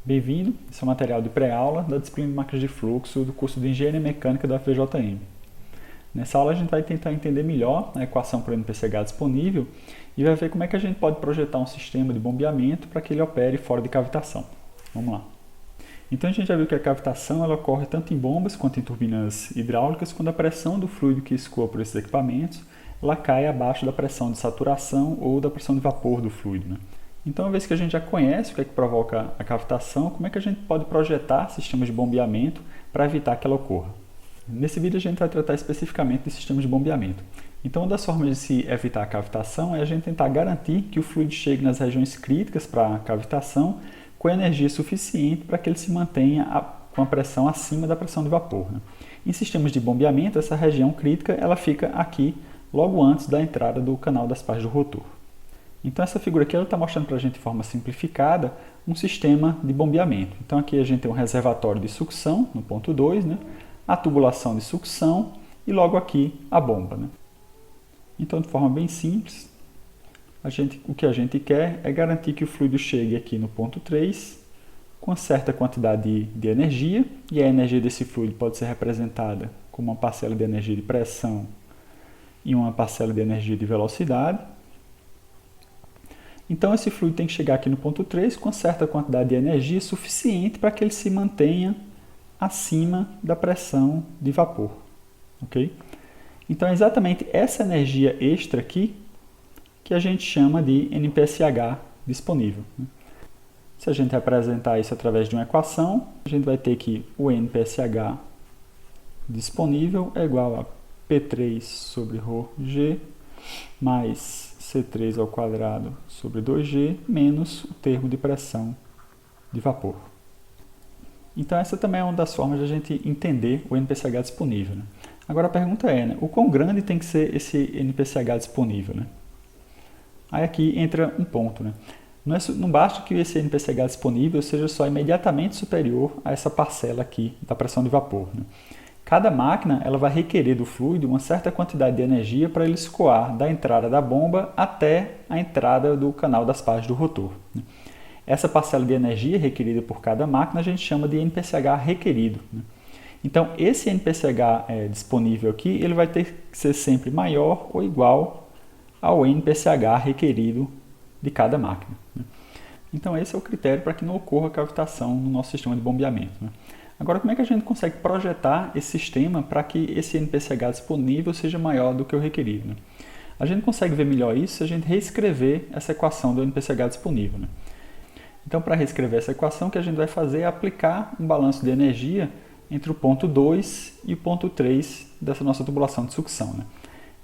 Bem-vindo, esse é o material de pré-aula da disciplina de máquinas de fluxo do curso de Engenharia Mecânica da FVJM. Nessa aula a gente vai tentar entender melhor a equação para o NPCH disponível e vai ver como é que a gente pode projetar um sistema de bombeamento para que ele opere fora de cavitação. Vamos lá. Então a gente já viu que a cavitação ela ocorre tanto em bombas quanto em turbinas hidráulicas quando a pressão do fluido que escoa por esses equipamentos ela cai abaixo da pressão de saturação ou da pressão de vapor do fluido, né? Então, uma vez que a gente já conhece o que é que provoca a cavitação, como é que a gente pode projetar sistemas de bombeamento para evitar que ela ocorra? Nesse vídeo a gente vai tratar especificamente de sistemas de bombeamento. Então, uma das formas de se evitar a cavitação é a gente tentar garantir que o fluido chegue nas regiões críticas para a cavitação com energia suficiente para que ele se mantenha com a pressão acima da pressão de vapor, né? Em sistemas de bombeamento, essa região crítica ela fica aqui logo antes da entrada do canal das pás do rotor. Então essa figura aqui está mostrando para a gente de forma simplificada um sistema de bombeamento. Então aqui a gente tem um reservatório de sucção no ponto 2, né? A tubulação de sucção e logo aqui a bomba, né? Então de forma bem simples, o que a gente quer é garantir que o fluido chegue aqui no ponto 3 com certa quantidade de energia, e a energia desse fluido pode ser representada como uma parcela de energia de pressão e uma parcela de energia de velocidade. Então esse fluido tem que chegar aqui no ponto 3 com certa quantidade de energia suficiente para que ele se mantenha acima da pressão de vapor. Ok? Então é exatamente essa energia extra aqui que a gente chama de NPSH disponível. Se a gente representar isso através de uma equação, a gente vai ter que o NPSH disponível é igual a P3 sobre ρg mais C3 ao quadrado sobre 2G menos o termo de pressão de vapor. Então essa também é uma das formas de a gente entender o NPCH disponível, né? Agora a pergunta é, né, o quão grande tem que ser esse NPCH disponível, né? Aí aqui entra um ponto, né? Não basta que esse NPCH disponível seja só imediatamente superior a essa parcela aqui da pressão de vapor, né? Cada máquina ela vai requerer do fluido uma certa quantidade de energia para ele escoar da entrada da bomba até a entrada do canal das pás do rotor. Essa parcela de energia requerida por cada máquina a gente chama de NPCH requerido. Então, esse NPCH disponível aqui ele vai ter que ser sempre maior ou igual ao NPCH requerido de cada máquina. Então, esse é o critério para que não ocorra cavitação no nosso sistema de bombeamento. Agora, como é que a gente consegue projetar esse sistema para que esse NPCH disponível seja maior do que o requerido? A gente consegue ver melhor isso se a gente reescrever essa equação do NPCH disponível. Então, para reescrever essa equação, o que a gente vai fazer é aplicar um balanço de energia entre o ponto 2 e o ponto 3 dessa nossa tubulação de sucção.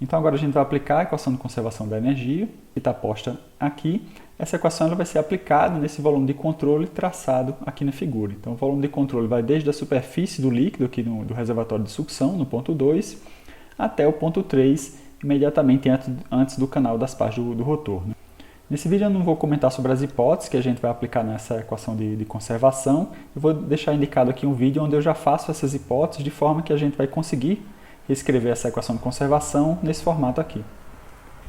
Então, agora a gente vai aplicar a equação de conservação da energia, que está posta aqui. Essa equação ela vai ser aplicada nesse volume de controle traçado aqui na figura. Então, o volume de controle vai desde a superfície do líquido, aqui do reservatório de sucção, no ponto 2, até o ponto 3, imediatamente antes do canal das pás do rotor. Nesse vídeo eu não vou comentar sobre as hipóteses que a gente vai aplicar nessa equação de conservação. Eu vou deixar indicado aqui um vídeo onde eu já faço essas hipóteses de forma que a gente vai conseguir reescrever essa equação de conservação nesse formato aqui.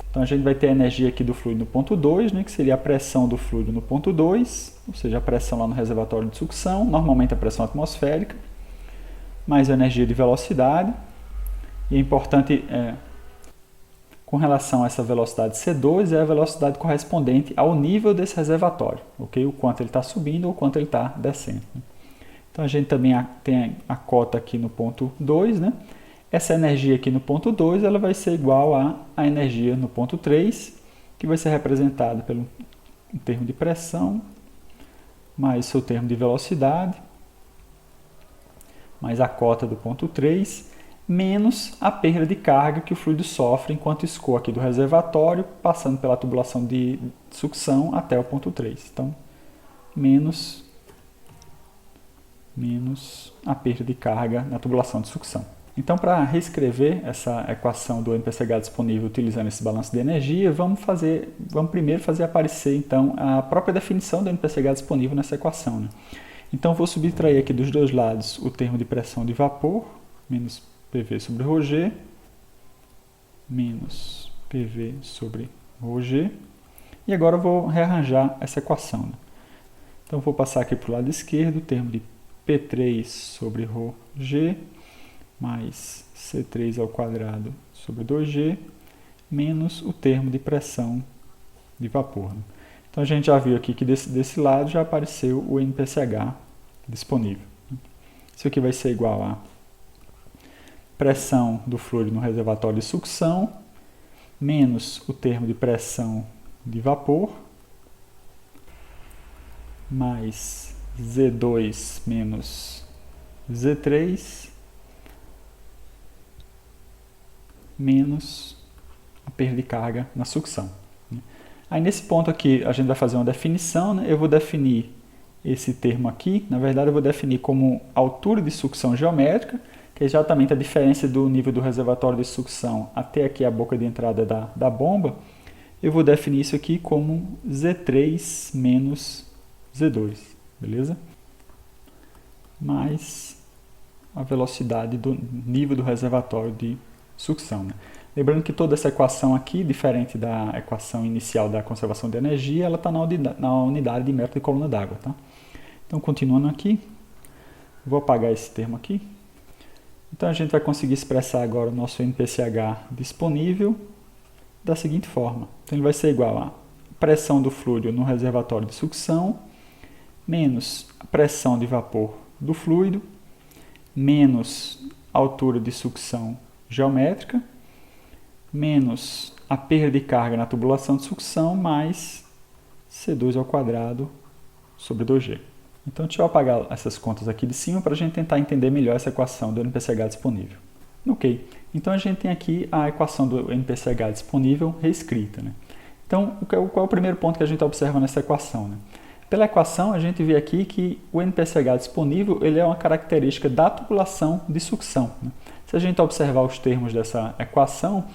Então a gente vai ter a energia aqui do fluido no ponto 2, né, que seria a pressão do fluido no ponto 2, ou seja, a pressão lá no reservatório de sucção, normalmente a pressão atmosférica, mais a energia de velocidade. E é importante, com relação a essa velocidade C2, é a velocidade correspondente ao nível desse reservatório, ok? O quanto ele está subindo ou o quanto ele está descendo. Então a gente também tem a cota aqui no ponto 2, né? Essa energia aqui no ponto 2 ela vai ser igual à energia no ponto 3, que vai ser representada pelo termo de pressão, mais seu termo de velocidade, mais a cota do ponto 3, menos a perda de carga que o fluido sofre enquanto escoa aqui do reservatório, passando pela tubulação de sucção até o ponto 3. Então, menos a perda de carga na tubulação de sucção. Então, para reescrever essa equação do NPCH disponível utilizando esse balanço de energia, vamos primeiro fazer aparecer então, a própria definição do NPCH disponível nessa equação. Então, vou subtrair aqui dos dois lados o termo de pressão de vapor, menos PV sobre ρg, menos PV sobre ρg. E agora eu vou rearranjar essa equação. Então, vou passar aqui para o lado esquerdo o termo de P3 sobre ρg mais C3 ao quadrado sobre 2G menos o termo de pressão de vapor. Então, a gente já viu aqui que desse lado já apareceu o NPCH disponível. Isso aqui vai ser igual a pressão do fluido no reservatório de sucção menos o termo de pressão de vapor mais Z2 menos Z3 menos a perda de carga na sucção. Aí nesse ponto aqui a gente vai fazer uma definição, né? Eu vou definir esse termo aqui, na verdade eu vou definir como altura de sucção geométrica, que é exatamente a diferença do nível do reservatório de sucção até aqui a boca de entrada da bomba. Eu vou definir isso aqui como Z3 menos Z2, beleza? Mais a velocidade do nível do reservatório de sucção, né? Lembrando que toda essa equação aqui, diferente da equação inicial da conservação de energia, ela está na unidade de metro de coluna d'água, tá? Então, continuando aqui, vou apagar esse termo aqui. Então, a gente vai conseguir expressar agora o nosso NPCH disponível da seguinte forma. Então, ele vai ser igual a pressão do fluido no reservatório de sucção menos a pressão de vapor do fluido menos a altura de sucção geométrica menos a perda de carga na tubulação de sucção mais C2 ao quadrado sobre 2G. Então, deixa eu apagar essas contas aqui de cima para a gente tentar entender melhor essa equação do NPCH disponível. Ok, então a gente tem aqui a equação do NPCH disponível reescrita, né? Então, qual é o primeiro ponto que a gente observa nessa equação, né? Pela equação, a gente vê aqui que o NPCH disponível ele é uma característica da tubulação de sucção, né? Se a gente observar os termos dessa equação,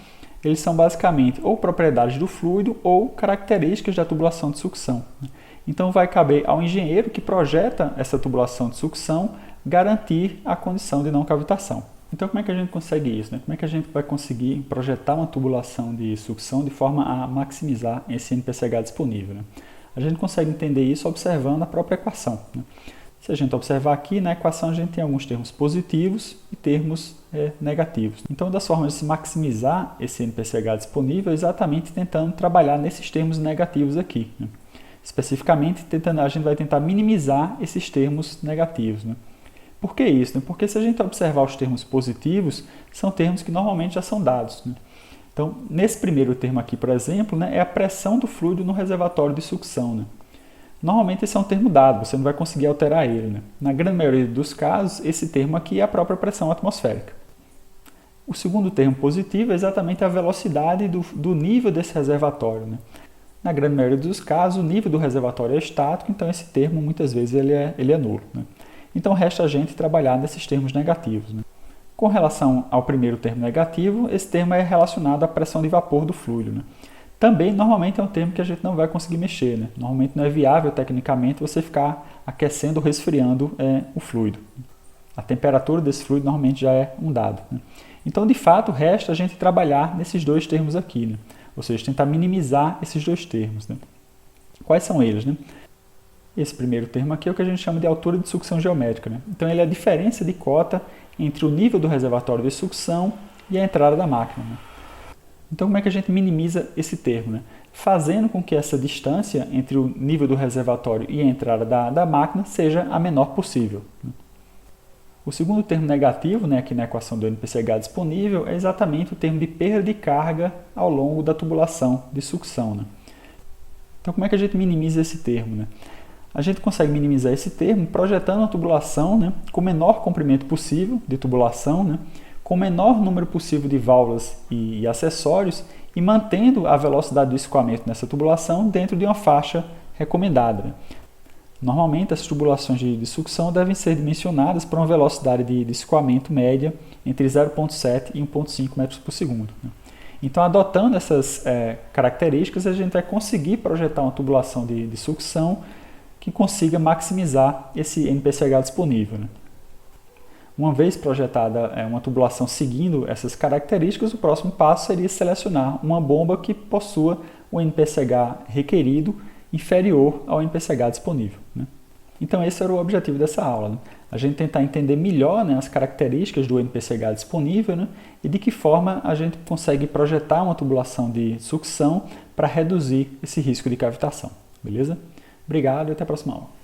eles são basicamente ou propriedades do fluido ou características da tubulação de sucção, né? Então, vai caber ao engenheiro que projeta essa tubulação de sucção garantir a condição de não cavitação. Então, como é que a gente consegue isso, né? Como é que a gente vai conseguir projetar uma tubulação de sucção de forma a maximizar esse NPCH disponível, né? A gente consegue entender isso observando a própria equação, né? Se a gente observar aqui, na equação a gente tem alguns termos positivos e termos negativos. Então, uma das formas de se maximizar esse NPCH disponível é exatamente tentando trabalhar nesses termos negativos aqui, né? Especificamente, a gente vai tentar minimizar esses termos negativos, né? Por que isso, né? Porque se a gente observar os termos positivos, são termos que normalmente já são dados, né? Então, nesse primeiro termo aqui, por exemplo, né, é a pressão do fluido no reservatório de sucção, né? Normalmente esse é um termo dado, você não vai conseguir alterar ele, né? Na grande maioria dos casos, esse termo aqui é a própria pressão atmosférica. O segundo termo positivo é exatamente a velocidade do nível desse reservatório, né? Na grande maioria dos casos, o nível do reservatório é estático, então esse termo muitas vezes ele é nulo, né? Então resta a gente trabalhar nesses termos negativos, né? Com relação ao primeiro termo negativo, esse termo é relacionado à pressão de vapor do fluido, né? Também, normalmente, é um termo que a gente não vai conseguir mexer, né? Normalmente não é viável, tecnicamente, você ficar aquecendo ou resfriando o fluido. A temperatura desse fluido normalmente já é um dado, né? Então, de fato, resta a gente trabalhar nesses dois termos aqui, né? Ou seja, tentar minimizar esses dois termos, né? Quais são eles, né? Esse primeiro termo aqui é o que a gente chama de altura de sucção geométrica, né? Então, ele é a diferença de cota entre o nível do reservatório de sucção e a entrada da máquina, né? Então, como é que a gente minimiza esse termo, né? Fazendo com que essa distância entre o nível do reservatório e a entrada da máquina seja a menor possível, né? O segundo termo negativo, né, aqui na equação do NPCH disponível, é exatamente o termo de perda de carga ao longo da tubulação de sucção, né? Então, como é que a gente minimiza esse termo, né? A gente consegue minimizar esse termo projetando a tubulação, né, com o menor comprimento possível de tubulação, né, com o menor número possível de válvulas e acessórios e mantendo a velocidade do escoamento nessa tubulação dentro de uma faixa recomendada, né? Normalmente, as tubulações de sucção devem ser dimensionadas para uma velocidade de escoamento média entre 0,7 e 1,5 metros por segundo, né? Então, adotando essas características, a gente vai conseguir projetar uma tubulação de sucção que consiga maximizar esse NPCH disponível, né? Uma vez projetada uma tubulação seguindo essas características, o próximo passo seria selecionar uma bomba que possua o NPCH requerido inferior ao NPCH disponível, né? Então esse era o objetivo dessa aula, né? A gente tentar entender melhor, né, as características do NPCH disponível, né, e de que forma a gente consegue projetar uma tubulação de sucção para reduzir esse risco de cavitação. Beleza? Obrigado e até a próxima aula.